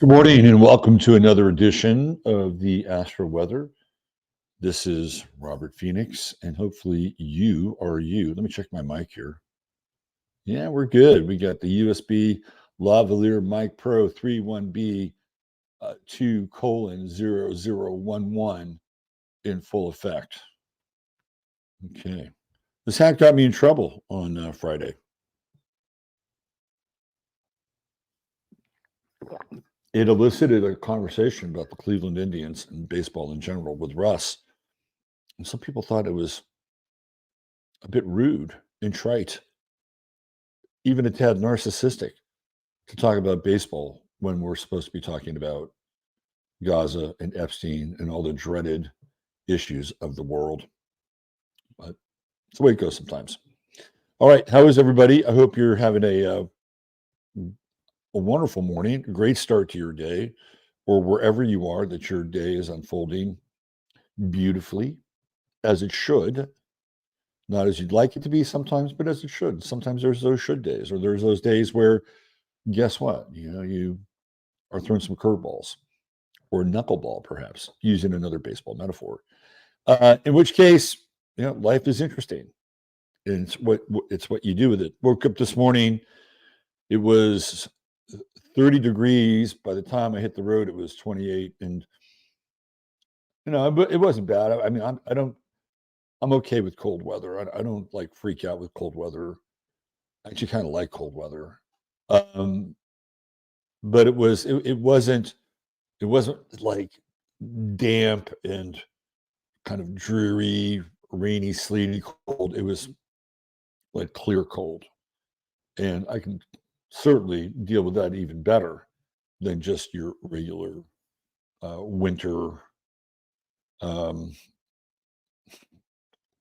Good morning and welcome to another edition of the Astro Weather. This is Robert Phoenix, and hopefully you are you. Let me check my mic here. Yeah, we're good. We got the USB Lavalier Mic Pro 31B 2:0011 in full effect. Okay. This hack got me in trouble on Friday. It elicited a conversation about the Cleveland Indians and baseball in general with Russ. And some people thought it was a bit rude and trite, even a tad narcissistic, to talk about baseball when we're supposed to be talking about Gaza and Epstein and all the dreaded issues of the world. But it's the way it goes sometimes. All right. How is everybody? I hope you're having a wonderful morning, a great start to your day, or wherever you are, that your day is unfolding beautifully, as it should. Not as you'd like it to be sometimes, but as it should. Sometimes there's those should days, or there's those days where, guess what? You are throwing some curveballs or knuckleball, perhaps, using another baseball metaphor. In which case, life is interesting. And it's what you do with it. Woke up this morning, it was 30 degrees. By the time I hit the road, it was 28. And, it wasn't bad. I mean, I'm okay with cold weather. I don't like freak out with cold weather. I actually kind of like cold weather. But it wasn't like damp and kind of dreary, rainy, sleety cold. It was like clear cold. And I can certainly deal with that even better than just your regular winter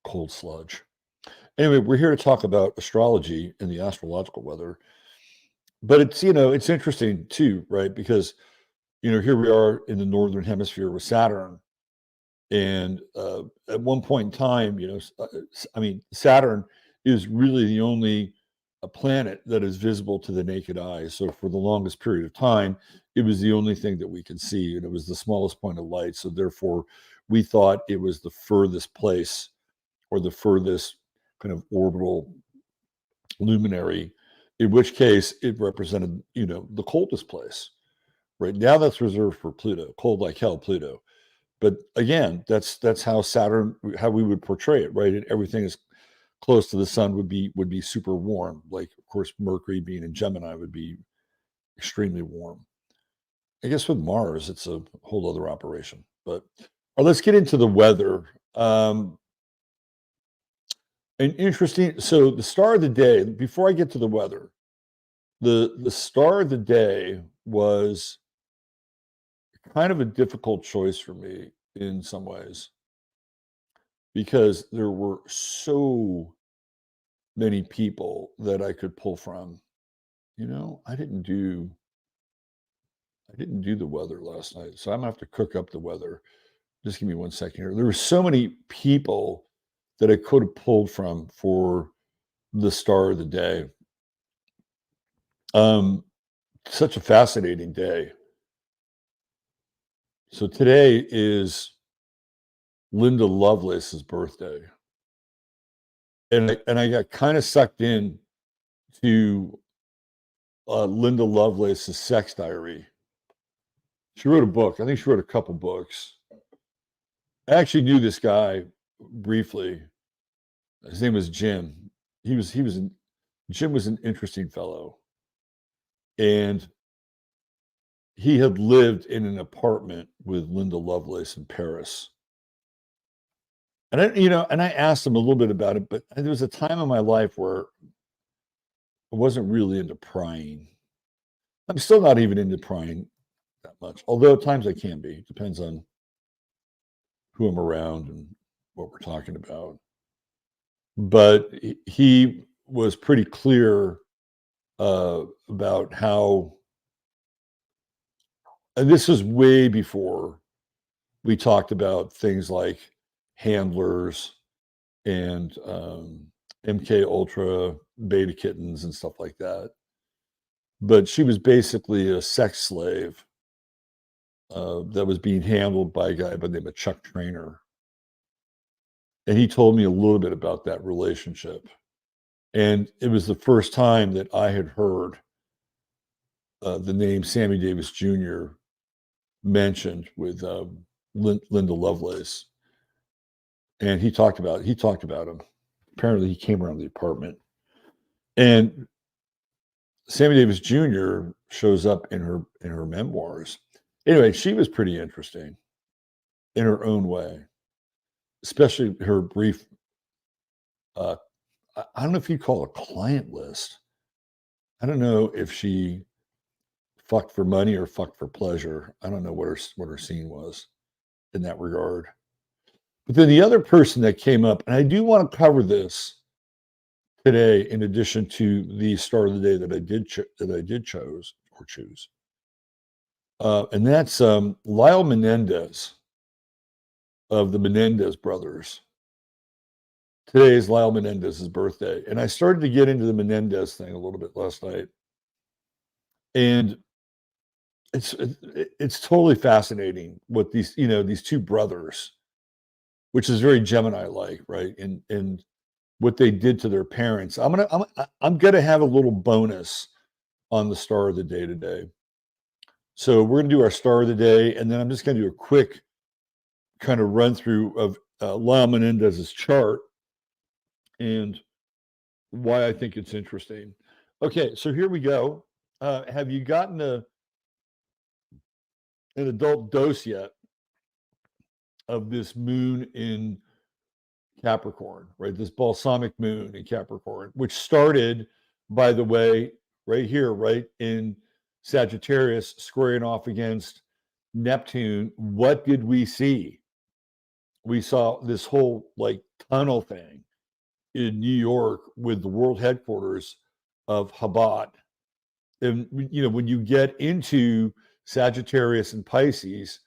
cold sludge. Anyway, we're here to talk about astrology and the astrological weather. But it's interesting too, right? Because here we are in the northern hemisphere with Saturn, and at one point in time, Saturn is really the only planet that is visible to the naked eye. So for the longest period of time, it was the only thing that we could see, and it was the smallest point of light. So therefore, we thought it was the furthest place, or the furthest kind of orbital luminary, in which case it represented, the coldest place. Right now, that's reserved for Pluto, cold like hell, Pluto. But again, that's how how we would portray it, right? And everything is close to the sun would be super warm. Like, of course, Mercury being in Gemini would be extremely warm. I guess with Mars, it's a whole other operation. But let's get into the weather. So the star of the day, before I get to the weather, the star of the day was kind of a difficult choice for me in some ways, because there were so many people that I could pull from. I didn't do the weather last night, so I'm gonna have to cook up the weather. Just give me 1 second here. There were so many people that I could have pulled from for the star of the day. Such a fascinating day. So today is Linda Lovelace's birthday. And I got kind of sucked in to Linda Lovelace's sex diary. She wrote a book. I think she wrote a couple books. I actually knew this guy briefly. His name was Jim. Jim was an interesting fellow. And he had lived in an apartment with Linda Lovelace in Paris. And I asked him a little bit about it, but there was a time in my life where I wasn't really into prying. I'm still not even into prying that much, although at times I can be. It depends on who I'm around and what we're talking about. But he was pretty clear about how, and this was way before we talked about things like handlers and MK Ultra beta kittens and stuff like that. But she was basically a sex slave that was being handled by a guy by the name of Chuck Trainer. And he told me a little bit about that relationship. And it was the first time that I had heard the name Sammy Davis Jr. mentioned with Linda Lovelace. And he talked about him. Apparently he came around the apartment. And Sammy Davis Jr. shows up in her memoirs. Anyway, she was pretty interesting in her own way, especially her brief, I don't know if you'd call it a client list. I don't know if she fucked for money or fucked for pleasure. I don't know what her scene was in that regard. But then the other person that came up, and I do want to cover this today, in addition to the star of the day that I did choose, and that's Lyle Menendez of the Menendez brothers. Today is Lyle Menendez's birthday, and I started to get into the Menendez thing a little bit last night, and it's totally fascinating what these two brothers, which is very Gemini-like, right? And what they did to their parents. I'm gonna have a little bonus on the star of the day today. So we're gonna do our star of the day, and then I'm just gonna do a quick kind of run through of Lyle Menendez's chart and why I think it's interesting. Okay, so here we go. Have you gotten an adult dose yet of this moon in Capricorn, right? This balsamic moon in Capricorn, which started, by the way, right here, right in Sagittarius, squaring off against Neptune. What did we see? We saw this whole like tunnel thing in New York with the world headquarters of Chabad. And when you get into Sagittarius and Pisces,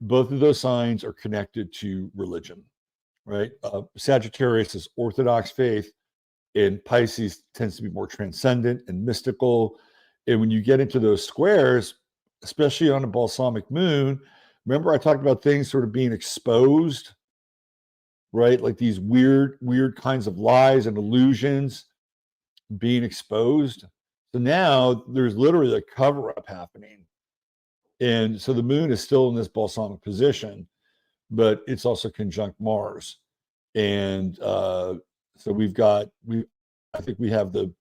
both of those signs are connected to religion, right? Sagittarius is Orthodox faith, and Pisces tends to be more transcendent and mystical. And when you get into those squares, especially on a balsamic moon, remember I talked about things sort of being exposed, right? Like these weird kinds of lies and illusions being exposed. So now there's literally a cover-up happening. And so the moon is still in this balsamic position, but it's also conjunct Mars. And so I think we have the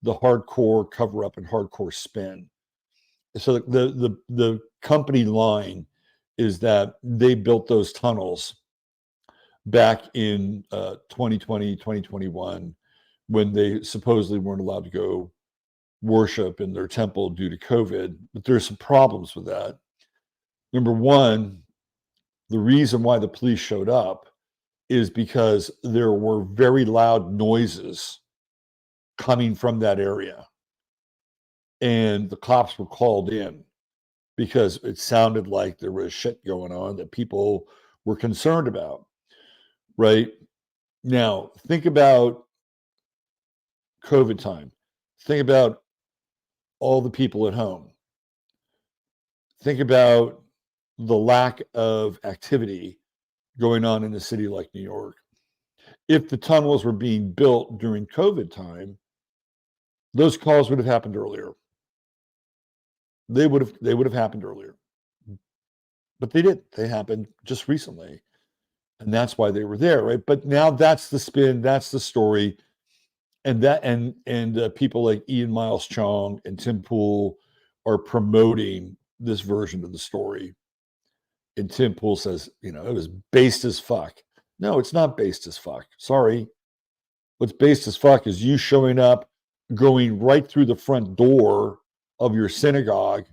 hardcore cover-up and hardcore spin. So the company line is that they built those tunnels back in 2020, 2021, when they supposedly weren't allowed to go worship in their temple due to COVID. But there's some problems with that. Number one, the reason why the police showed up is because there were very loud noises coming from that area. And the cops were called in because it sounded like there was shit going on that people were concerned about, right? Now, think about COVID time. Think about all the people at home. Think about the lack of activity going on in a city like New York. If the tunnels were being built during COVID time, those calls would have happened earlier. They would have happened earlier. But they didn't. They happened just recently. And that's why they were there, right? But now that's the spin, that's the story. And people like Ian Miles Chong and Tim Pool are promoting this version of the story. And Tim Pool says, it was based as fuck. No, it's not based as fuck. Sorry. What's based as fuck is you showing up, going right through the front door of your synagogue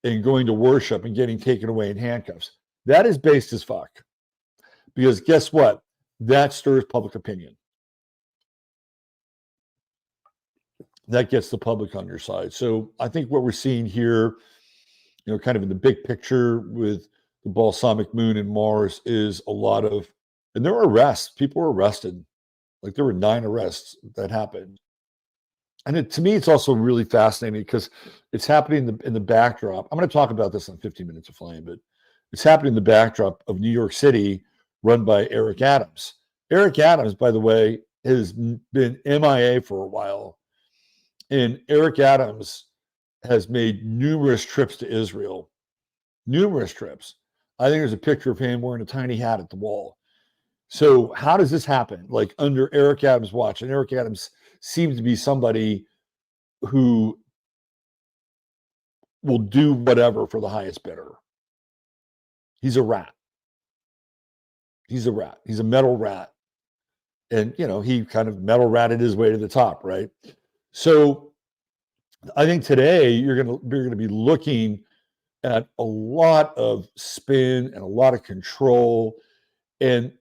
and going to worship and getting taken away in handcuffs. That is based as fuck. Because guess what? That stirs public opinion. That gets the public on your side. So I think what we're seeing here, kind of in the big picture with the balsamic moon and Mars, is a lot of, and there were arrests. People were arrested. Like there were 9 arrests that happened. And to me, it's also really fascinating because it's happening in the backdrop. I'm going to talk about this in 15 Minutes of Flame, but it's happening in the backdrop of New York City, run by Eric Adams. Eric Adams, by the way, has been MIA for a while. And Eric Adams has made numerous trips to Israel, numerous trips. I think there's a picture of him wearing a tiny hat at the wall. So how does this happen? Like under Eric Adams' watch, and Eric Adams seems to be somebody who will do whatever for the highest bidder. He's a rat. He's a rat. He's a metal rat. And, he kind of metal ratted his way to the top, right? So I think today you're going to be looking at a lot of spin and a lot of control. And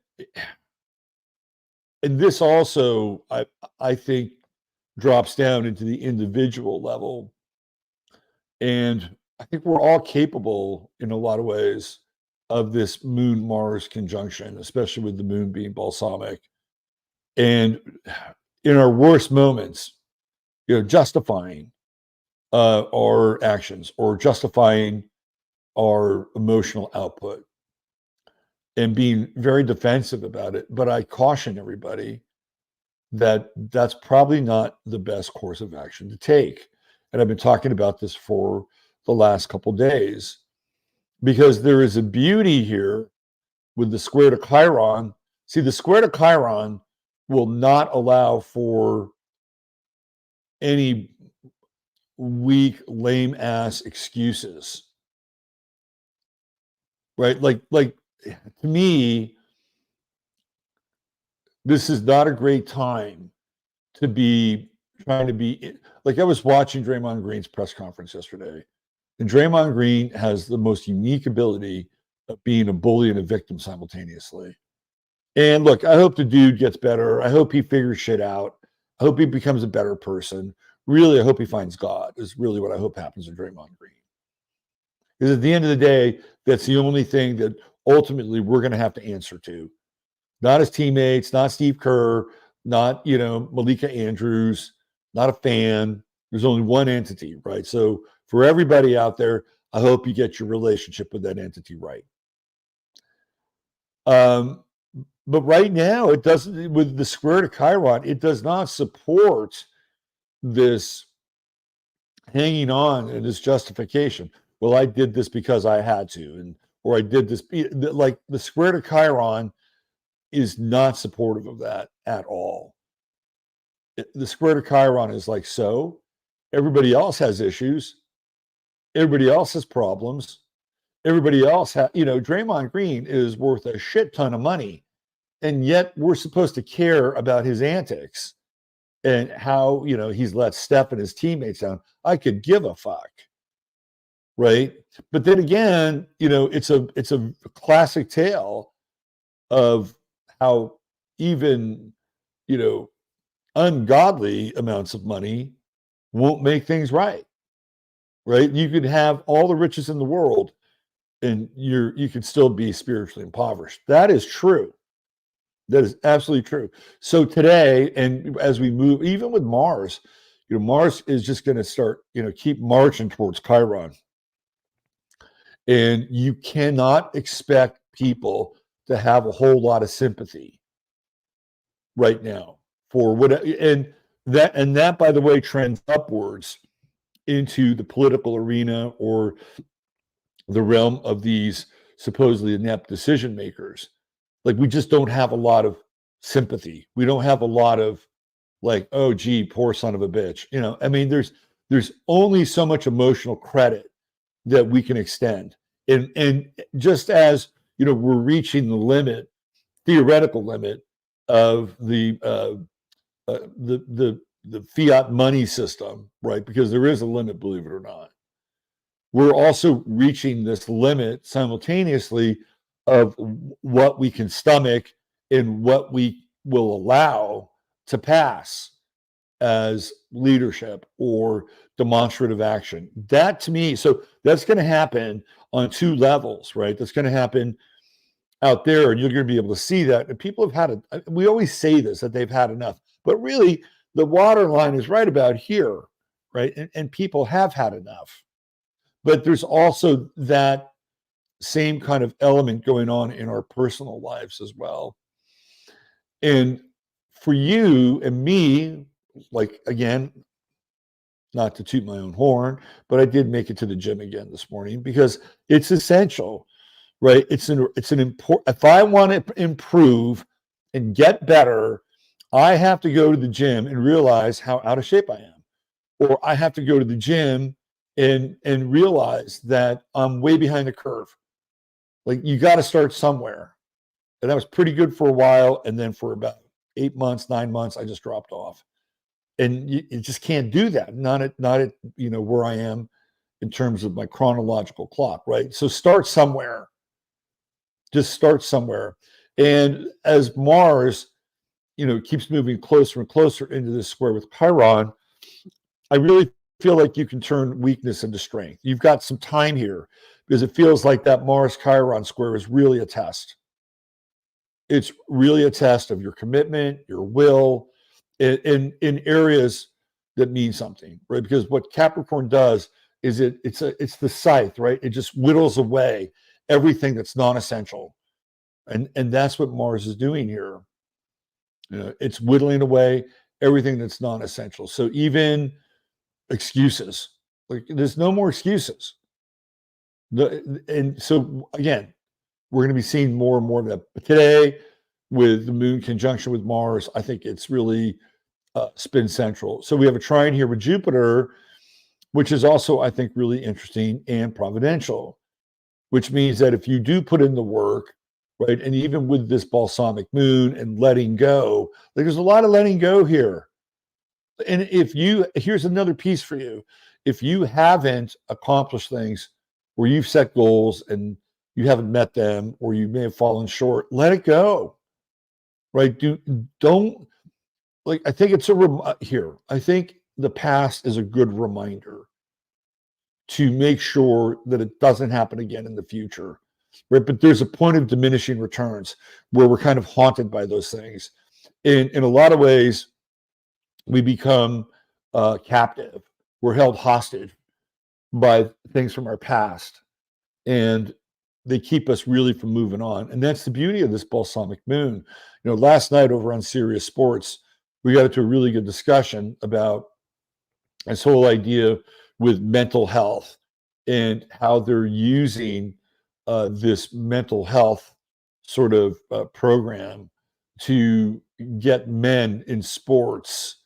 this also, I think, drops down into the individual level. And I think we're all capable in a lot of ways of this Moon-Mars conjunction, especially with the moon being balsamic. And in our worst moments, justifying our actions or justifying our emotional output and being very defensive about it. But I caution everybody that that's probably not the best course of action to take. And I've been talking about this for the last couple of days because there is a beauty here with the square to Chiron. See, the square to Chiron will not allow for any weak, lame ass excuses. Right? Like to me, this is not a great time to be trying to be like I was watching Draymond Green's press conference yesterday, and Draymond Green has the most unique ability of being a bully and a victim simultaneously. And look, I hope the dude gets better. I hope he figures shit out. I hope he becomes a better person. Really, I hope he finds God is really what I hope happens to Draymond Green. Because at the end of the day, that's the only thing that ultimately we're going to have to answer to. Not his teammates, not Steve Kerr, not, Malika Andrews, not a fan. There's only one entity, right? So for everybody out there, I hope you get your relationship with that entity right. But right now, it doesn't, with the square to Chiron, it does not support this hanging on and this justification. Well, I did this because I had to, or I did this, like the square to Chiron is not supportive of that at all. The square to Chiron is like, so everybody else has issues. Everybody else has problems. Everybody else has, Draymond Green is worth a shit ton of money. And yet we're supposed to care about his antics and how, he's let Steph and his teammates down. I could give a fuck. Right. But then again, it's a classic tale of how even, ungodly amounts of money won't make things right. Right. You could have all the riches in the world and you could still be spiritually impoverished. That is true. That is absolutely true. So today, and as we move, even with Mars, Mars is just going to start, keep marching towards Chiron. And you cannot expect people to have a whole lot of sympathy right now for what, and that, by the way, trends upwards into the political arena or the realm of these supposedly inept decision makers. Like, we just don't have a lot of sympathy. We don't have a lot of like, oh, gee, poor son of a bitch. There's only so much emotional credit that we can extend. And just as, we're reaching the limit, theoretical limit of the fiat money system, right? Because there is a limit, believe it or not. We're also reaching this limit simultaneously of what we can stomach and what we will allow to pass as leadership or demonstrative action. That to me, so that's going to happen on two levels, right? That's going to happen out there, and you're going to be able to see that. And people have had it. We always say this, that they've had enough, but really the water line is right about here, right? And people have had enough. But there's also that same kind of element going on in our personal lives as well. And for you and me, like, again, not to toot my own horn, but I did make it to the gym again this morning because it's essential, right? It's an important, if I want to improve and get better, I have to go to the gym and realize how out of shape I am. Or I have to go to the gym and realize that I'm way behind the curve. Like, you got to start somewhere. And that was pretty good for a while. And then for about 8 months, 9 months, I just dropped off. And you just can't do that. Not at where I am in terms of my chronological clock, right? So start somewhere. Just start somewhere. And as Mars, keeps moving closer and closer into this square with Chiron, I really feel like you can turn weakness into strength. You've got some time here because it feels like that Mars Chiron square is really a test. It's really a test of your commitment, your will, in areas that mean something, right? Because what Capricorn does is it's the scythe, right? It just whittles away everything that's non-essential, and that's what Mars is doing here. It's whittling away everything that's non-essential. So even excuses, like, there's no more excuses. And so again, we're going to be seeing more and more of that. But today, with the moon conjunction with Mars, I think it's really spin central. So we have a trine here with Jupiter, which is also, I think, really interesting and providential, which means that if you do put in the work, right, and even with this balsamic moon and letting go, like, there's a lot of letting go here. And here's another piece for you. If you haven't accomplished things where you've set goals and you haven't met them, or you may have fallen short, let it go, right? Don't, like, I think I think the past is a good reminder to make sure that it doesn't happen again in the future, right? But there's a point of diminishing returns where we're kind of haunted by those things. In a lot of ways, we become captive. We're held hostage by things from our past, and they keep us really from moving on. And that's the beauty of this balsamic moon. Last night over on Sirius Sports, we got into a really good discussion about this whole idea with mental health and how they're using this mental health sort of program to get men in sports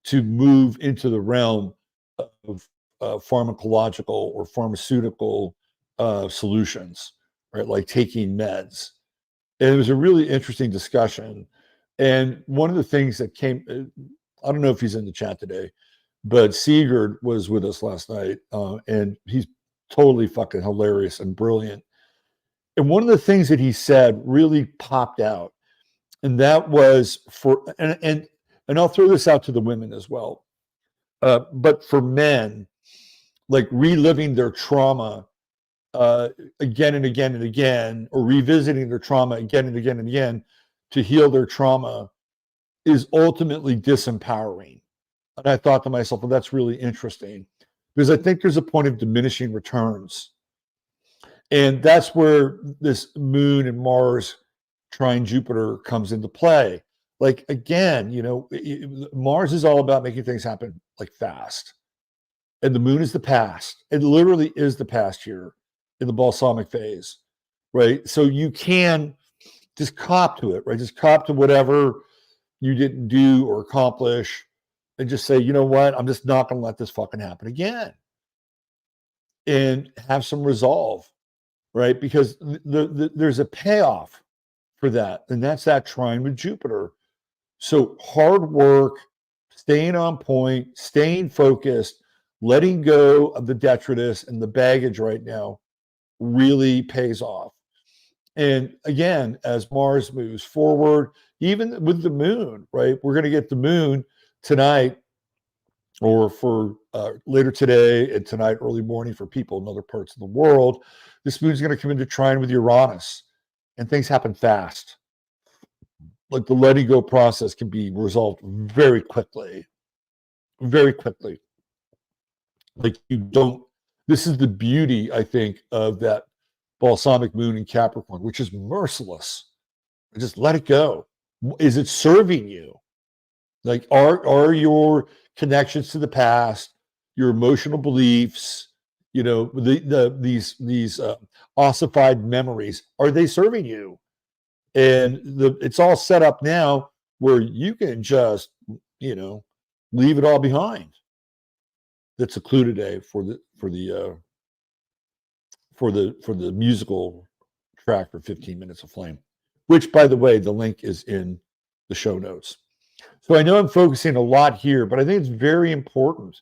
to move into the realm of pharmacological or pharmaceutical solutions, right? Like taking meds. And it was a really interesting discussion. And one of the things that came, I don't know if he's in the chat today, but Sigurd was with us last night, and he's totally fucking hilarious and brilliant. And one of the things that he said really popped out, and that was and I'll throw this out to the women as well, but for men, like reliving their trauma again and again and again, or revisiting their trauma again and again and again to heal their trauma, is ultimately disempowering. And I thought to myself, well, that's really interesting, because I think there's a point of diminishing returns. And that's where this moon and Mars trine Jupiter comes into play. Like, again, Mars is all about making things happen, like, fast. And the moon is the past. It literally is the past here in the balsamic phase, right? So you can just cop to it, right? Just cop to whatever you didn't do or accomplish, and just say, you know what? I'm just not going to let this fucking happen again. And have some resolve, right? Because there's a payoff for that. And that's that trine with Jupiter. So hard work, staying on point, staying focused, letting go of the detritus and the baggage right now really pays off. And again, as Mars moves forward, even with the moon, right? We're going to get the moon tonight, or for later today and tonight, early morning for people in other parts of the world. This moon's going to come into trine with Uranus, and things happen fast. Like, the letting go process can be resolved very quickly. very quickly. Like you don't, this is the beauty, I think, of that balsamic moon in Capricorn, which is merciless. Just let it go. Is it serving you? Like, are your connections to the past, your emotional beliefs, these ossified memories, are they serving you? And it's all set up now where you can just, leave it all behind. That's a clue today for the musical track for 15 Minutes of Flame, which, by the way, the link is in the show notes. So I know I'm focusing a lot here, but I think it's very important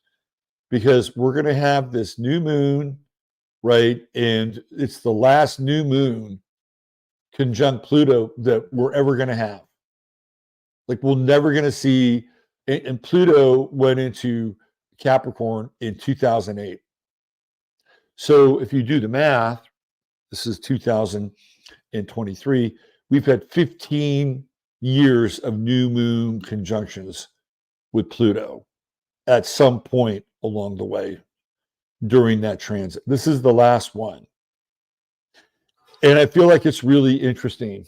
because we're going to have this new moon, right? And it's the last new moon conjunct Pluto that we're ever going to have. Like we're never going to see, and Pluto went into Capricorn in 2008. So if you do the math, this is 2023, we've had 15 years of new moon conjunctions with Pluto at some point along the way during that transit. This is the last one. And I feel like it's really interesting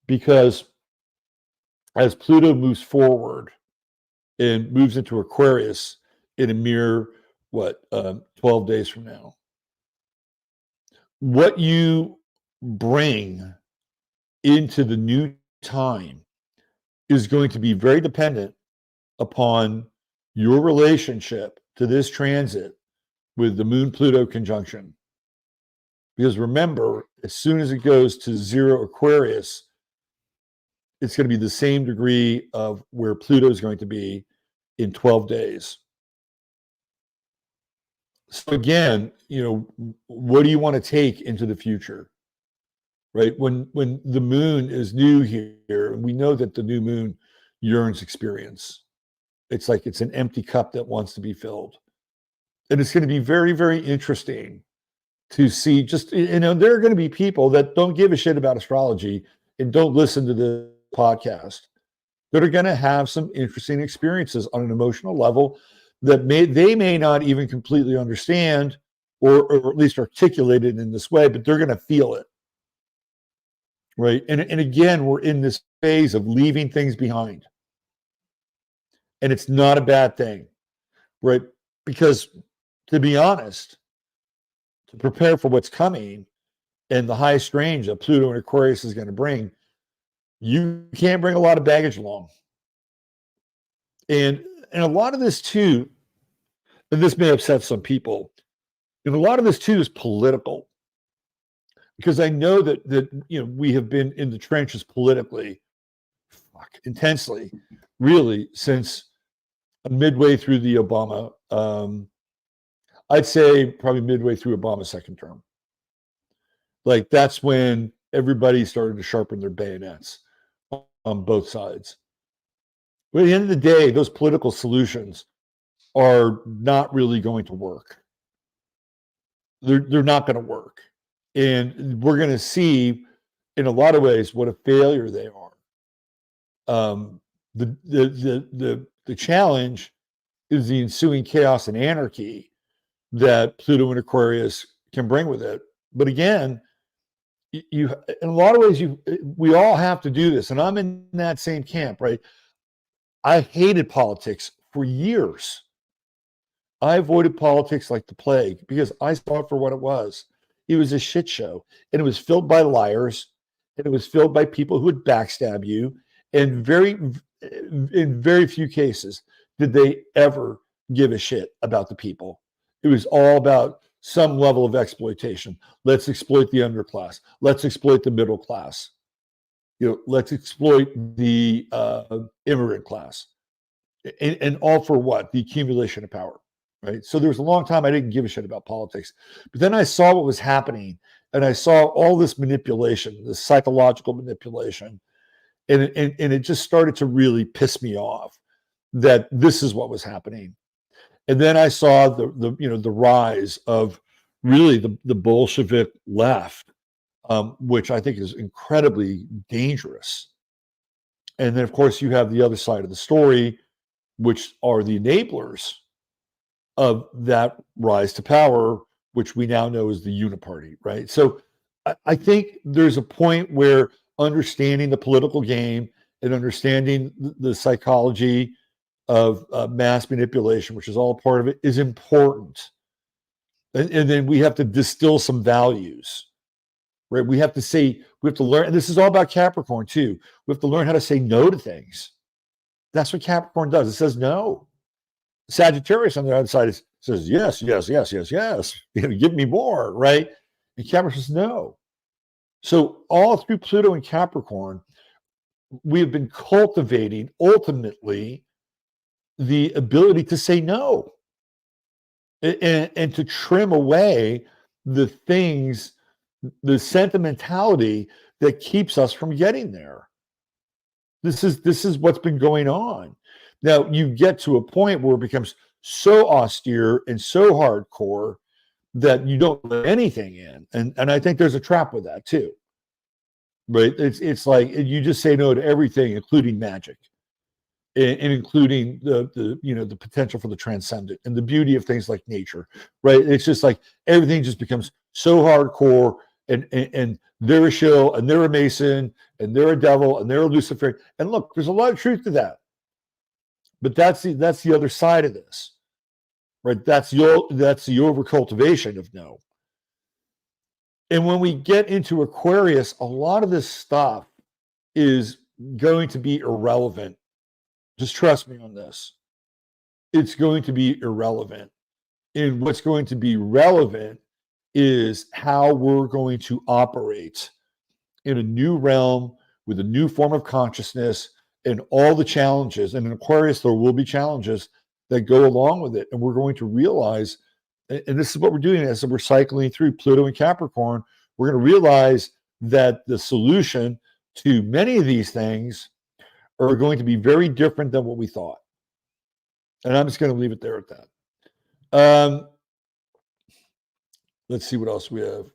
because as Pluto moves forward and moves into Aquarius in a mere, 12 days from now, what you bring into the new time is going to be very dependent upon your relationship to this transit with the Moon Pluto conjunction. Because remember, as soon as it goes to 0 Aquarius, it's going to be the same degree of where Pluto is going to be in 12 days. So again, what do you want to take into the future? Right? When the moon is new here, we know that the new moon yearns experience. It's like it's an empty cup that wants to be filled. And it's going to be very, very interesting to see there are going to be people that don't give a shit about astrology and don't listen to the podcast that are going to have some interesting experiences on an emotional level that they may not even completely understand or at least articulate it in this way, but they're going to feel it. Right. And again, we're in this phase of leaving things behind. And it's not a bad thing, right? Because to be honest, to prepare for what's coming and the high strange that Pluto and Aquarius is going to bring, you can't bring a lot of baggage along. And a lot of this too, and this may upset some people, and a lot of this too is political. Because I know that we have been in the trenches politically, intensely, really, since midway through the Obama, I'd say probably midway through Obama's second term. Like that's when everybody started to sharpen their bayonets on both sides. But at the end of the day, those political solutions are not really going to work. They're not going to work. And we're going to see, in a lot of ways, what a failure they are. The challenge is the ensuing chaos and anarchy that Pluto and Aquarius can bring with it. But again, in a lot of ways, we all have to do this, and I'm in that same camp, right? I hated politics for years. I avoided politics like the plague because I saw it for what it was. It was a shit show, and it was filled by liars, and it was filled by people who would backstab you. And in very few cases did they ever give a shit about the people. It was all about some level of exploitation. Let's exploit the underclass. Let's exploit the middle class. Let's exploit the immigrant class, and all for what? The accumulation of power. Right. So there was a long time I didn't give a shit about politics. But then I saw what was happening, and I saw all this manipulation, this psychological manipulation. And it just started to really piss me off that this is what was happening. And then I saw the rise of really the Bolshevik left, which I think is incredibly dangerous. And then, of course, you have the other side of the story which are the enablers of that rise to power, which we now know is the uniparty, right? So I think there's a point where understanding the political game and understanding the psychology of mass manipulation, which is all part of it, is important. And then we have to distill some values, right? We have to learn, and this is all about Capricorn too. We have to learn how to say no to things. That's what Capricorn does. It says no. Sagittarius on the other side says yes, yes, yes, yes, yes. Give me more, right? And Capricorn says no. So all through Pluto and Capricorn, we have been cultivating ultimately the ability to say no and to trim away the things, the sentimentality that keeps us from getting there. This is what's been going on. Now you get to a point where it becomes so austere and so hardcore that you don't let anything in. And I think there's a trap with that too. Right? It's like you just say no to everything, including magic. And including the potential for the transcendent and the beauty of things like nature, right? It's just like everything just becomes so hardcore, and they're a shill, and they're a mason, and they're a devil, and they're a Luciferian. And look, there's a lot of truth to that, but that's the other side of this, right? That's the overcultivation of no. And when we get into Aquarius, a lot of this stuff is going to be irrelevant. Just trust me on this. It's going to be irrelevant. And what's going to be relevant is how we're going to operate in a new realm with a new form of consciousness and all the challenges. And in Aquarius, there will be challenges that go along with it. And we're going to realize, and this is what we're doing as we're cycling through Pluto and Capricorn, we're going to realize that the solution to many of these things are going to be very different than what we thought. And I'm just going to leave it there at that. Let's see what else we have.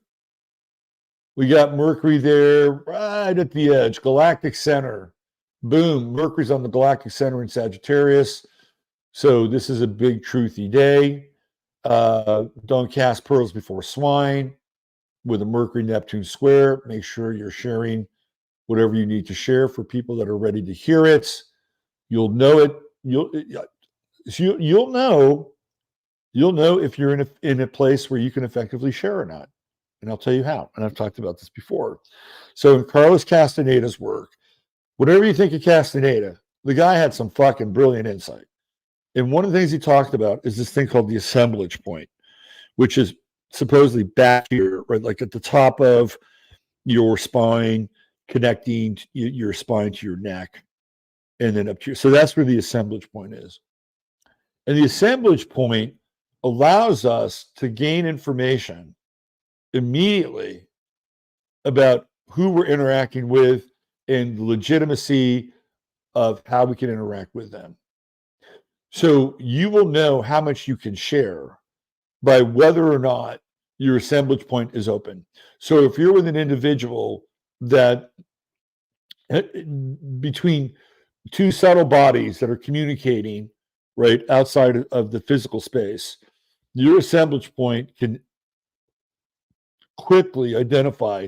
We got Mercury there right at the edge, galactic center. Boom, Mercury's on the galactic center in Sagittarius. So this is a big truthy day. Don't cast pearls before swine with a Mercury-Neptune square. Make sure you're sharing whatever you need to share for people that are ready to hear it. You'll know it. You'll know if you're in a place where you can effectively share or not. And I'll tell you how. And I've talked about this before. So in Carlos Castaneda's work, whatever you think of Castaneda, the guy had some fucking brilliant insight. And one of the things he talked about is this thing called the assemblage point, which is supposedly back here, right, like at the top of your spine, connecting your spine to your neck, and then up to your, so that's where the assemblage point is. And the assemblage point allows us to gain information immediately about who we're interacting with and the legitimacy of how we can interact with them. So you will know how much you can share by whether or not your assemblage point is open. So if you're with an individual that between two subtle bodies that are communicating right outside of the physical space, your assemblage point can quickly identify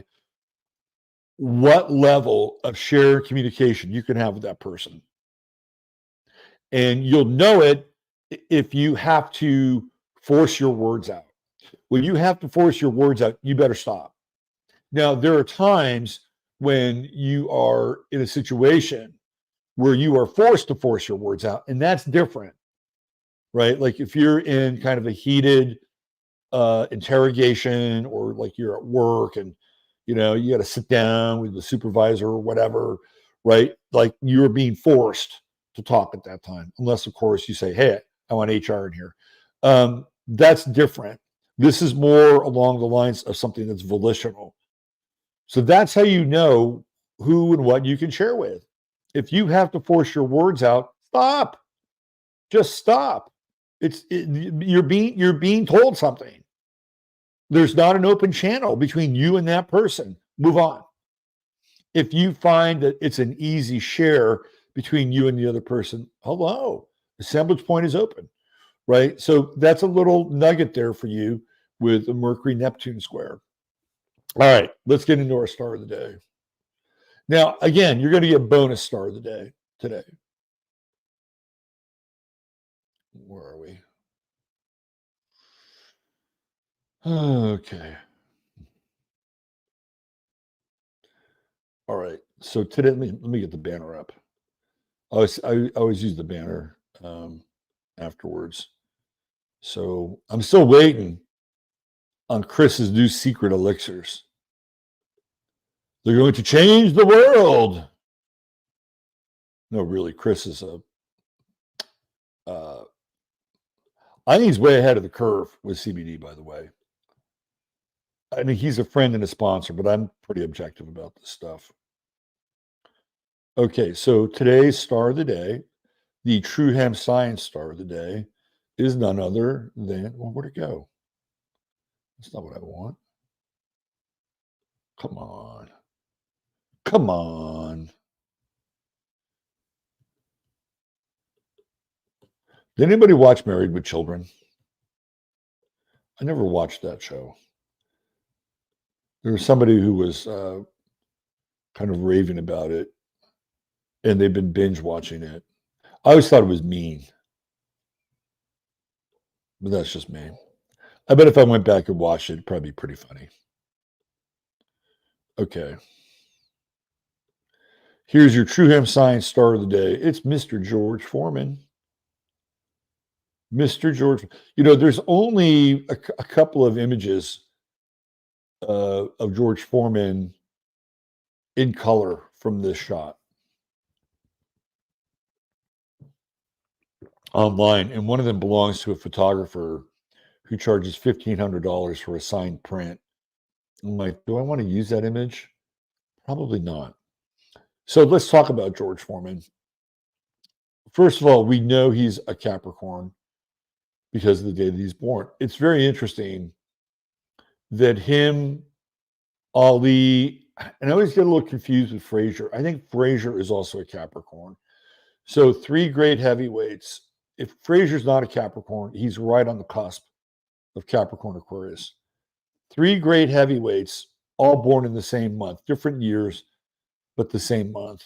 what level of shared communication you can have with that person. And you'll know it if you have to force your words out. When you have to force your words out, you better stop. Now, there are times when you are in a situation where you are forced to force your words out, and that's different, right? Like if you're in kind of a heated interrogation, or like you're at work and you got to sit down with the supervisor or whatever, right? Like you're being forced to talk at that time, unless of course you say, hey, I want HR in here. That's different. This is more along the lines of something that's volitional. So that's how you know who and what you can share with. If you have to force your words out, stop. Just stop. You're being told something. There's not an open channel between you and that person. Move on. If you find that it's an easy share between you and the other person, hello. Assemblage point is open, right? So that's a little nugget there for you with the Mercury-Neptune square. All right, let's get into our star of the day. Now, again, you're going to get bonus star of the day today. Where are we? Okay. All right. So today, let me get the banner up. I always use the banner afterwards. So I'm still waiting on Chris's new secret elixirs. They're going to change the world. No, really, Chris is I think he's way ahead of the curve with CBD, by the way. I think he's a friend and a sponsor, but I'm pretty objective about this stuff. Okay, so today's star of the day, the True Hemp Science star of the day, is none other than, well, where'd it go? That's not what I want. Come on. Come on. Did anybody watch Married with Children? I never watched that show. There was somebody who was kind of raving about it, and they've been binge watching it. I always thought it was mean, but that's just me. I bet if I went back and watched it, it'd probably be pretty funny. Okay. Here's your True Hemp Science star of the day. It's Mr. George Foreman. Mr. George. You know, there's only a couple of images of George Foreman in color from this shot online, and one of them belongs to a photographer who charges $1,500 for a signed print. I'm like, do I want to use that image? Probably not. So let's talk about George Foreman. First of all, we know he's a Capricorn because of the day that he's born. It's very interesting that him, Ali, and I always get a little confused with Frazier. I think Frazier is also a Capricorn. So three great heavyweights. If Frazier's not a Capricorn, he's right on the cusp of Capricorn Aquarius. Three great heavyweights, all born in the same month, different years, but the same month.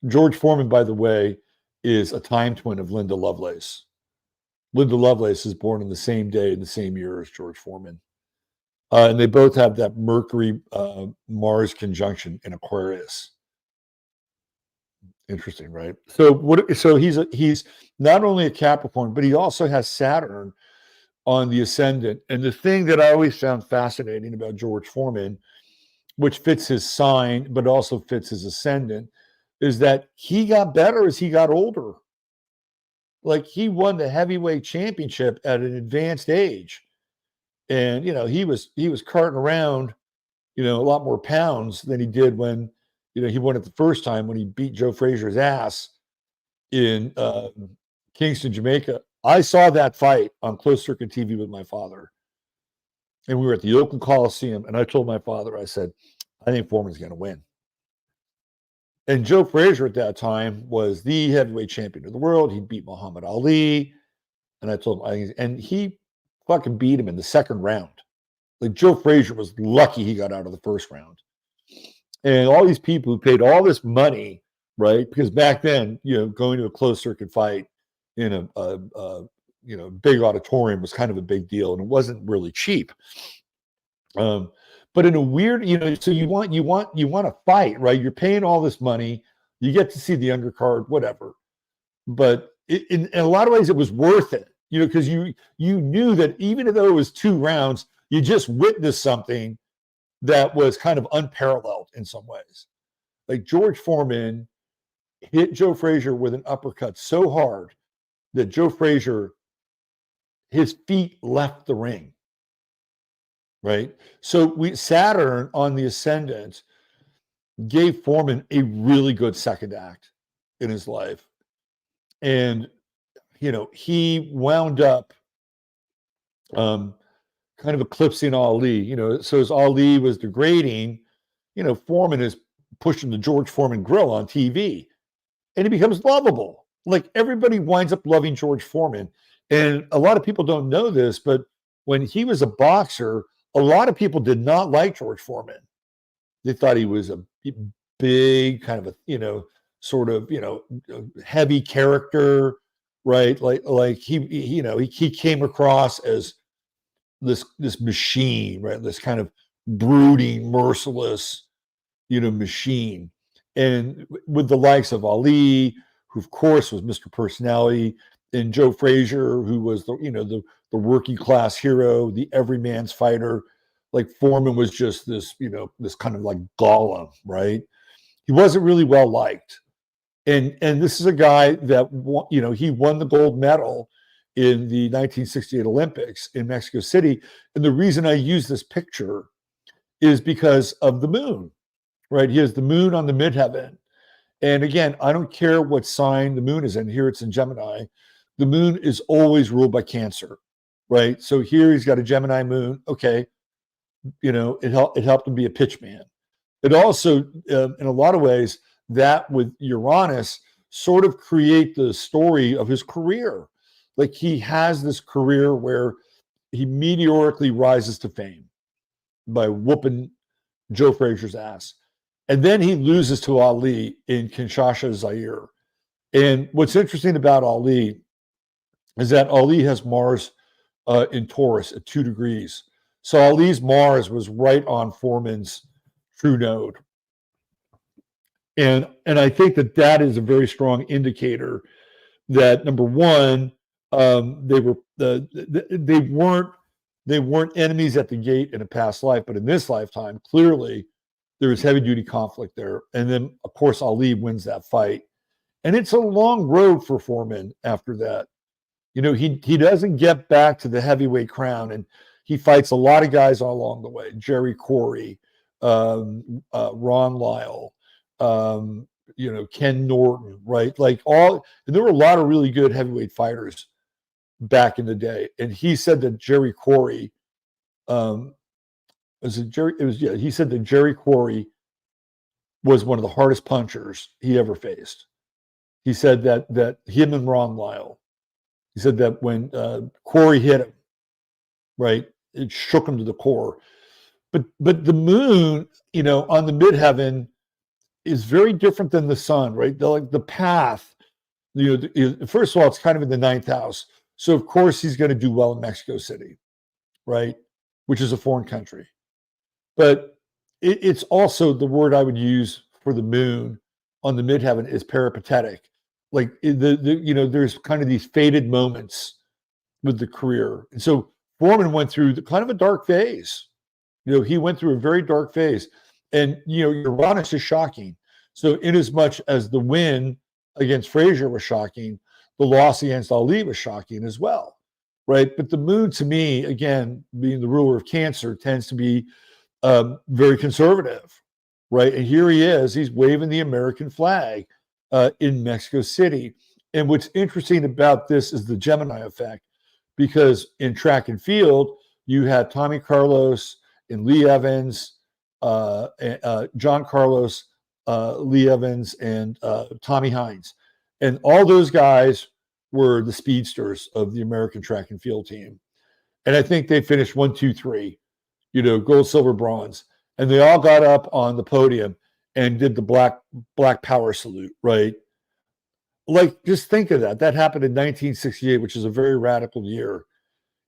George Foreman, by the way, is a time twin of Linda Lovelace. Linda Lovelace is born in the same day in the same year as George Foreman. And they both have that Mercury-Mars conjunction in Aquarius. Interesting, right? So he's not only a Capricorn, but he also has Saturn on the ascendant. And the thing that I always found fascinating about George Foreman, which fits his sign, but also fits his ascendant, is that he got better as he got older. Like, he won the heavyweight championship at an advanced age. And, you know, he was carting around, you know, a lot more pounds than he did when, you know, he won it the first time when he beat Joe Frazier's ass in Kingston, Jamaica. I saw that fight on closed circuit TV with my father. And we were at the Oakland Coliseum, and I told my father, I said, I think Foreman's going to win. And Joe Frazier at that time was the heavyweight champion of the world. He beat Muhammad Ali. And I told him, and he fucking beat him in the second round. Like, Joe Frazier was lucky he got out of the first round. And all these people who paid all this money, right? Because back then, you know, going to a closed circuit fight in a you know, big auditorium was kind of a big deal, and it wasn't really cheap. But in a weird, you know, so you want to fight, right? You're paying all this money, you get to see the undercard, whatever. But in a lot of ways, it was worth it, you know, because you knew that even though it was 2 rounds, you just witnessed something that was kind of unparalleled in some ways. Like, George Foreman hit Joe Frazier with an uppercut so hard that Joe Frazier, his feet left the ring. Right? So Saturn on the ascendant gave Foreman a really good second act in his life. And, you know, he wound up kind of eclipsing Ali, you know. So as Ali was degrading, you know, Foreman is pushing the George Foreman grill on TV, and he becomes lovable. like everybody winds up loving George Foreman. And a lot of people don't know this, but when he was a boxer, a lot of people did not like George Foreman. They thought he was a big kind of a, sort of, heavy character, right? Like he came across as this machine, right? This kind of brooding, merciless, machine. And with the likes of Ali, who of course was Mr. Personality, and Joe Frazier, who was the working class hero, the everyman's fighter. Like Foreman was just this, this kind of like golem, right? He wasn't really well liked. And this is a guy that he won the gold medal in the 1968 Olympics in Mexico City. And the reason I use this picture is because of the moon, right? He has the moon on the midheaven. And again, I don't care what sign the moon is in. Here it's in Gemini. The moon is always ruled by Cancer, right? So here he's got a Gemini moon. Okay, it helped him be a pitch man. It also, in a lot of ways, that with Uranus sort of create the story of his career. Like he has this career where he meteorically rises to fame by whooping Joe Frazier's ass. And then he loses to Ali in Kinshasa, Zaire. And what's interesting about Ali is that Ali has Mars in Taurus at 2 degrees. So Ali's Mars was right on Foreman's true node. And I think that is a very strong indicator that, number one, they weren't enemies at the gate in a past life, but in this lifetime, clearly there was heavy duty conflict there. And then, of course, Ali wins that fight. And it's a long road for Foreman after that. He doesn't get back to the heavyweight crown, and he fights a lot of guys along the way. Jerry Corey, Ron Lyle, Ken Norton, right? And there were a lot of really good heavyweight fighters back in the day. And he said that Jerry Corey, he said that Jerry Corey was one of the hardest punchers he ever faced. He said that him and Ron Lyle, he said that when Corey hit him, right, it shook him to the core. But the moon, on the midheaven is very different than the sun, right? The path, first of all, it's kind of in the 9th house. So of course he's going to do well in Mexico City, right? Which is a foreign country. But it's also the word I would use for the moon on the midheaven is peripatetic. Like there's kind of these faded moments with the career. And so Foreman went through kind of a dark phase. He went through a very dark phase. And, Uranus is shocking. So in as much as the win against Frazier was shocking, the loss against Ali was shocking as well, right? But the moon, to me, again, being the ruler of Cancer, tends to be very conservative, right? And here he is, he's waving the American flag in Mexico City. And what's interesting about this is the Gemini effect, because in track and field, you had Tommy Carlos and Lee Evans, John Carlos, Lee Evans, and Tommy Hines. And all those guys were the speedsters of the American track and field team. And I think they finished 1, 2, 3, gold, silver, bronze. And they all got up on the podium and did the black power salute, right? Like, just think of that. That happened in 1968, which is a very radical year.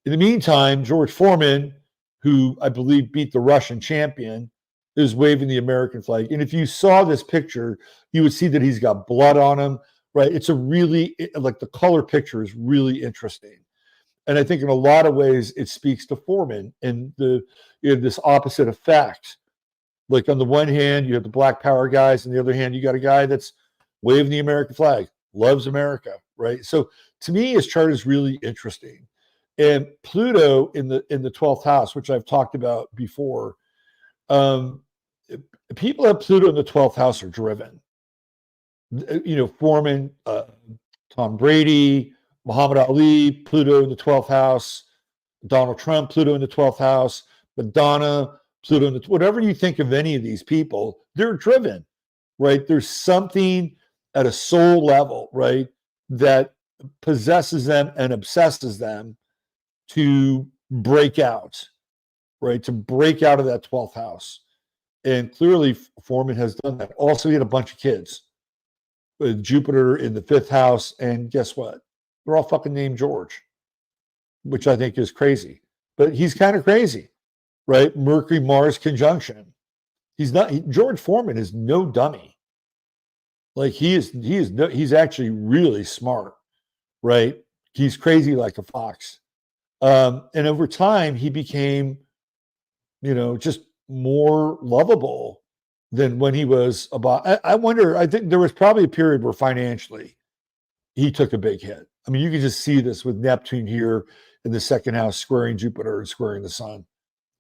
In the meantime, George Foreman, who I believe beat the Russian champion, is waving the American flag. And if you saw this picture, you would see that he's got blood on him, right? It's the color picture is really interesting. And I think in a lot of ways, it speaks to Foreman and this opposite effect. Like on the one hand, you have the black power guys, and the other hand, you got a guy that's waving the American flag, loves America, right? So to me, his chart is really interesting. And Pluto in the 12th house, which I've talked about before, people at Pluto in the 12th house are driven. Foreman, Tom Brady, Muhammad Ali, Pluto in the 12th house, Donald Trump, Pluto in the 12th house, Madonna, Pluto in the, whatever you think of any of these people, they're driven, right? There's something at a soul level, right? that possesses them and obsesses them to break out, right? To break out of that 12th house. And clearly, Foreman has done that. Also, he had a bunch of kids with Jupiter in the 5th house. And guess what? They're all fucking named George, which I think is crazy. But he's kind of crazy, right? Mercury Mars conjunction. George Foreman is no dummy. Like he's actually really smart, right? He's crazy like a fox. And over time, he became, just more lovable than when he was about. I wonder, I think there was probably a period where financially he took a big hit. I mean, you can just see this with Neptune here in the 2nd house, squaring Jupiter and squaring the sun.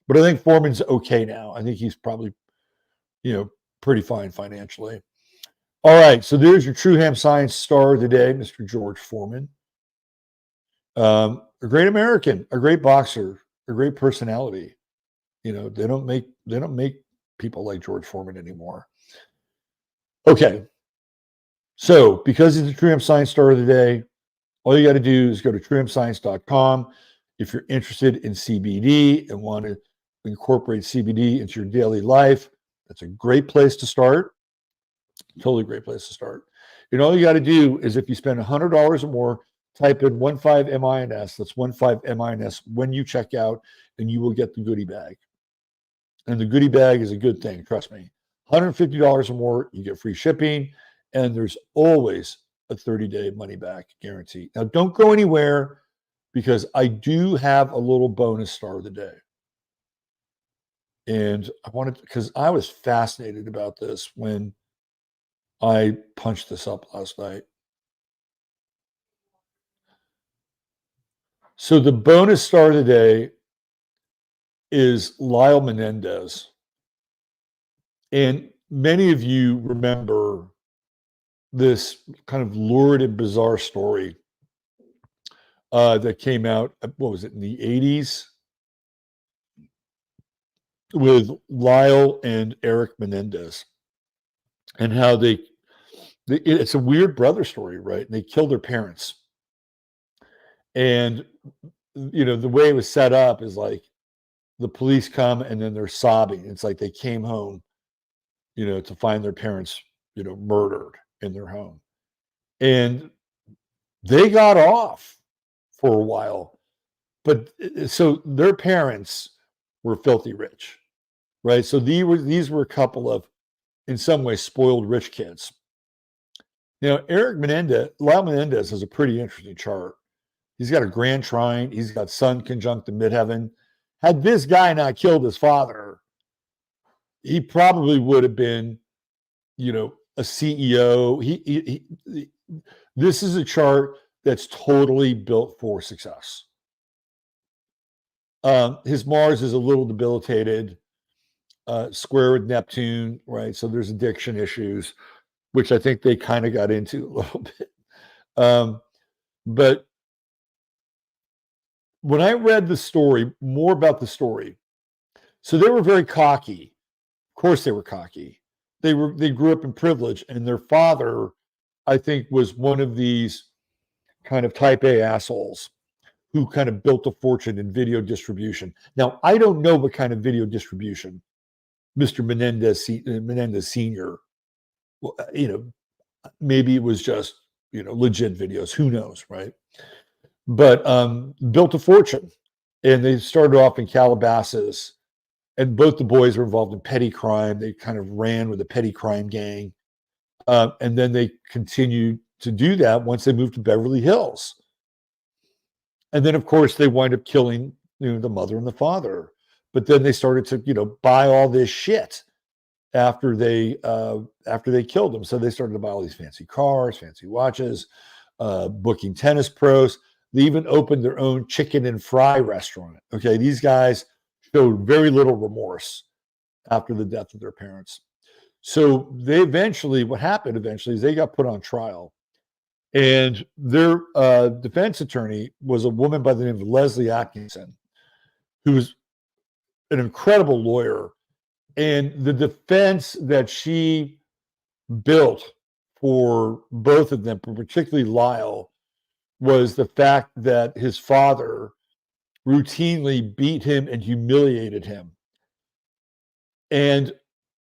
But I think Foreman's okay now. I think he's probably, pretty fine financially. All right, so there's your True Hemp Science star of the day, Mr. George Foreman. A great American, a great boxer, a great personality. They don't make people like George Foreman anymore. Okay, so because he's the True Hemp Science star of the day, all you got to do is go to truehempscience.com. If you're interested in CBD and want to incorporate CBD into your daily life, that's a great place to start. Totally great place to start. And all you got to do is if you spend $100 or more, type in 15MINS, that's 15MINS when you check out, and you will get the goodie bag. And the goodie bag is a good thing, trust me. $150 or more, you get free shipping, and there's always a 30-day money-back guarantee. Now, don't go anywhere because I do have a little bonus star of the day. And because I was fascinated about this when I punched this up last night. So the bonus star of the day is Lyle Menendez. And many of you remember this kind of lurid and bizarre story that came out, what was it, in the 80s? With Lyle and Eric Menendez. And how it's a weird brother story, right? And they killed their parents. And, the way it was set up is like the police come and then they're sobbing. It's like they came home, to find their parents, murdered in their home. And they got off for a while. But so their parents were filthy rich, right? So these were a couple of, in some ways, spoiled rich kids. Lyle Menendez has a pretty interesting chart. He's got a grand trine. He's got Sun conjunct in midheaven. Had this guy not killed his father, he probably would have been, a CEO. This is a chart that's totally built for success. His Mars is a little debilitated, square with Neptune, right? So there's addiction issues, which I think they kind of got into a little bit. But when I read the story, more about the story, so they were very cocky. Of course, they were cocky. They grew up in privilege, and their father, I think, was one of these kind of type A assholes who kind of built a fortune in video distribution. Now, I don't know what kind of video distribution Mr. Menendez Sr., maybe it was just, legit videos. Who knows, right? But built a fortune. And they started off in Calabasas. And both the boys were involved in petty crime. They kind of ran with a petty crime gang. And then they continued to do that once they moved to Beverly Hills. And then, of course, they wind up killing, the mother and the father. But then they started to, buy all this shit after they killed them. So they started to buy all these fancy cars, fancy watches, booking tennis pros. They even opened their own chicken and fry restaurant. Okay, these guys showed very little remorse after the death of their parents. So what happened eventually is they got put on trial. And their defense attorney was a woman by the name of Leslie Atkinson, who was an incredible lawyer. And the defense that she built for both of them, but particularly Lyle, was the fact that his father routinely beat him and humiliated him. And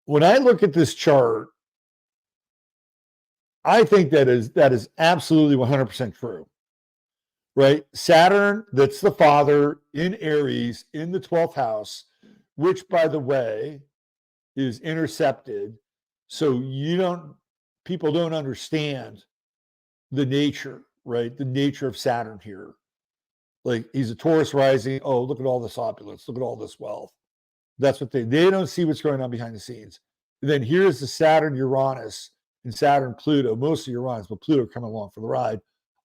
when I look at this chart, I think that is absolutely 100% true, right? Saturn, that's the father in Aries in the 12th house, which, by the way, is intercepted. So people don't understand the nature, right? The nature of Saturn here. Like, he's a Taurus rising. Oh, look at all this opulence. Look at all this wealth. That's what they don't see what's going on behind the scenes. And then here's the Saturn Uranus and Saturn Pluto, mostly Uranus, but Pluto coming along for the ride,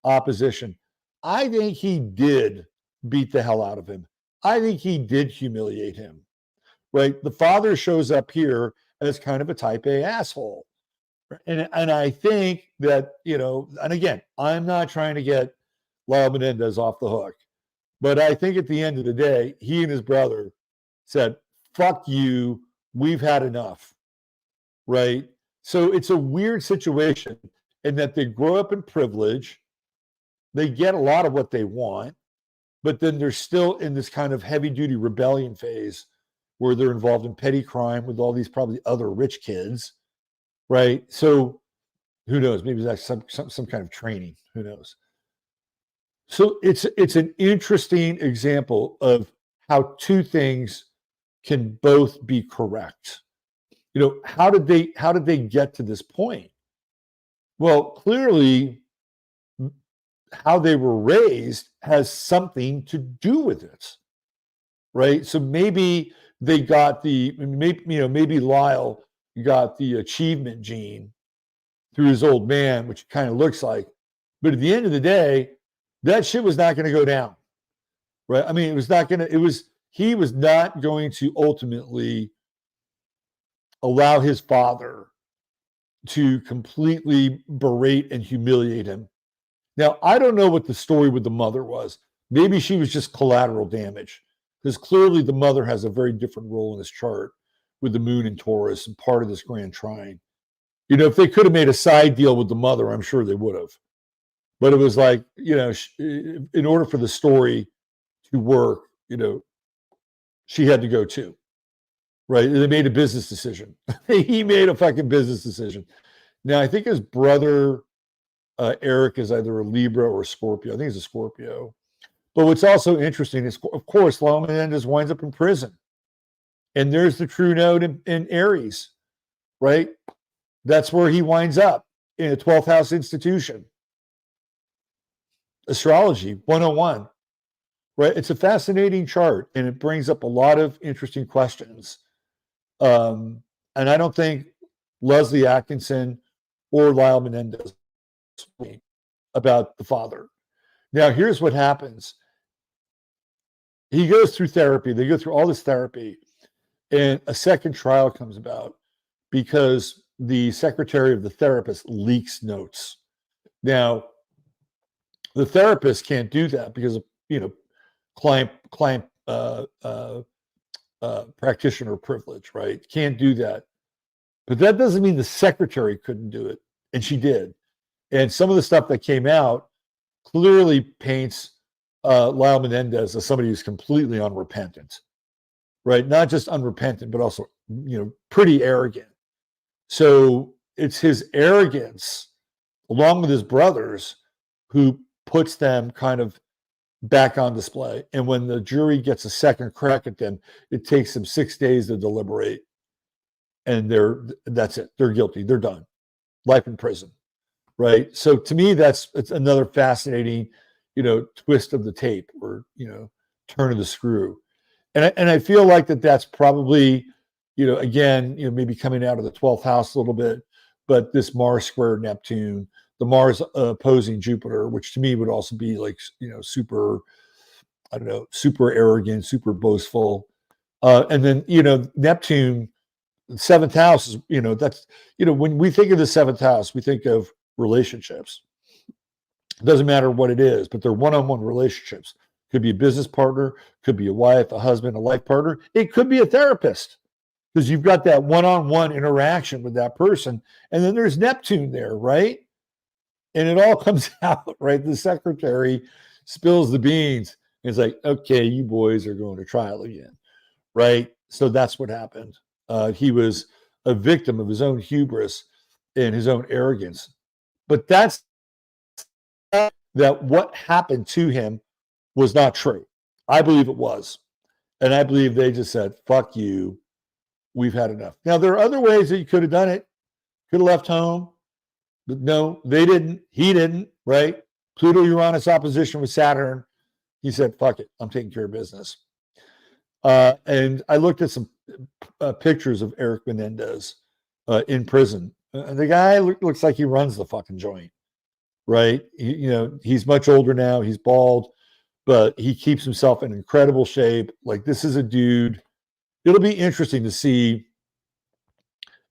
opposition. I think he did beat the hell out of him. I think he did humiliate him, right? The father shows up here as kind of a type A asshole. And I think that, and again, I'm not trying to get Lyle Menendez off the hook, but I think at the end of the day, he and his brother said, fuck you, we've had enough, right? So it's a weird situation in that they grow up in privilege, they get a lot of what they want, but then they're still in this kind of heavy-duty rebellion phase where they're involved in petty crime with all these probably other rich kids, right? So who knows? Maybe that's some kind of training. Who knows? So it's an interesting example of how two things can both be correct. How did they get to this point? Well, clearly, how they were raised has something to do with it, right? So maybe they got maybe Lyle got the achievement gene through his old man, which kind of looks like, but at the end of the day, that shit was not going to go down, right? I mean, he was not going to ultimately allow his father to completely berate and humiliate him. Now, I don't know what the story with the mother was. Maybe she was just collateral damage, because clearly the mother has a very different role in this chart with the moon in Taurus and part of this grand trine. If they could have made a side deal with the mother, I'm sure they would have. But it was like, in order for the story to work, she had to go too, right? They made a business decision. He made a fucking business decision. Now, I think his brother, Eric, is either a Libra or a Scorpio. I think he's a Scorpio. But what's also interesting is, of course, Lyle Menendez winds up in prison. And there's the true node in Aries, right? That's where he winds up, in a 12th house institution. Astrology 101, right? It's a fascinating chart, and it brings up a lot of interesting questions. And I don't think Leslie Atkinson or Lyle Menendez about the father. Now, here's what happens. He goes through therapy. They go through all this therapy, and a second trial comes about because the secretary of the therapist leaks notes. Now, the therapist can't do that because of, client practitioner privilege, right? Can't do that. But that doesn't mean the secretary couldn't do it, and she did. And some of the stuff that came out clearly paints Lyle Menendez as somebody who's completely unrepentant, right? Not just unrepentant, but also, pretty arrogant. So it's his arrogance, along with his brothers, who puts them kind of back on display. And when the jury gets a second crack at them, it takes them 6 days to deliberate. And that's it. They're guilty. They're done. Life in prison, right? So to me, it's another fascinating, twist of the tape, or, turn of the screw. And I feel like that's probably, again, maybe coming out of the 12th house a little bit, but this Mars square Neptune, the Mars opposing Jupiter, which to me would also be like, super, I don't know, super arrogant, super boastful. And then, Neptune, the 7th house is, that's, when we think of the 7th house, we think of relationships. It doesn't matter what it is, but they're one-on-one relationships. Could be a business partner, could be a wife, a husband, a life partner. It could be a therapist. because you've got that one-on-one interaction with that person. And then there's Neptune there, right? And it all comes out, right? The secretary spills the beans. And it's like, okay, you boys are going to trial again, right? So that's what happened. He was a victim of his own hubris and his own arrogance. But that's that what happened to him was not true. I believe it was. And I believe they just said, fuck you. We've had enough. Now, there are other ways that you could have done it. Could have left home. But no, they didn't. He didn't, right? Pluto-Uranus opposition with Saturn. He said, fuck it. I'm taking care of business. And I looked at some pictures of Eric Menendez in prison. The guy looks like he runs the fucking joint, right? He's much older now. He's bald, but he keeps himself in incredible shape. Like, this is a dude. It'll be interesting to see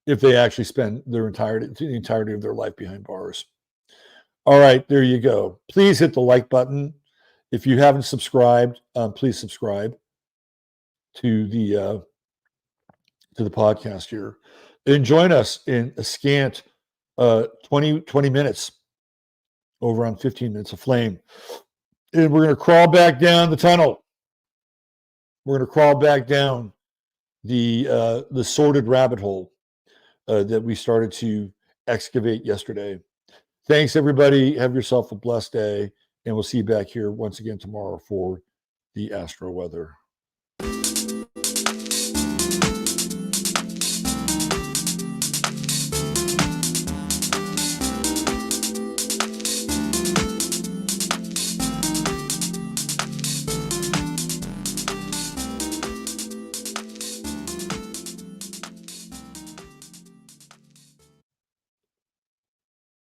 if they actually spend the entirety of their life behind bars. All right, there you go. Please hit the like button. If you haven't subscribed, please subscribe to the podcast here. And join us in a scant 20 minutes over on 15 Minutes of Flame. And we're going to crawl back down the tunnel. We're going to crawl back down the sordid rabbit hole that we started to excavate yesterday. Thanks, everybody. Have yourself a blessed day. And we'll see you back here once again tomorrow for the Astro Weather.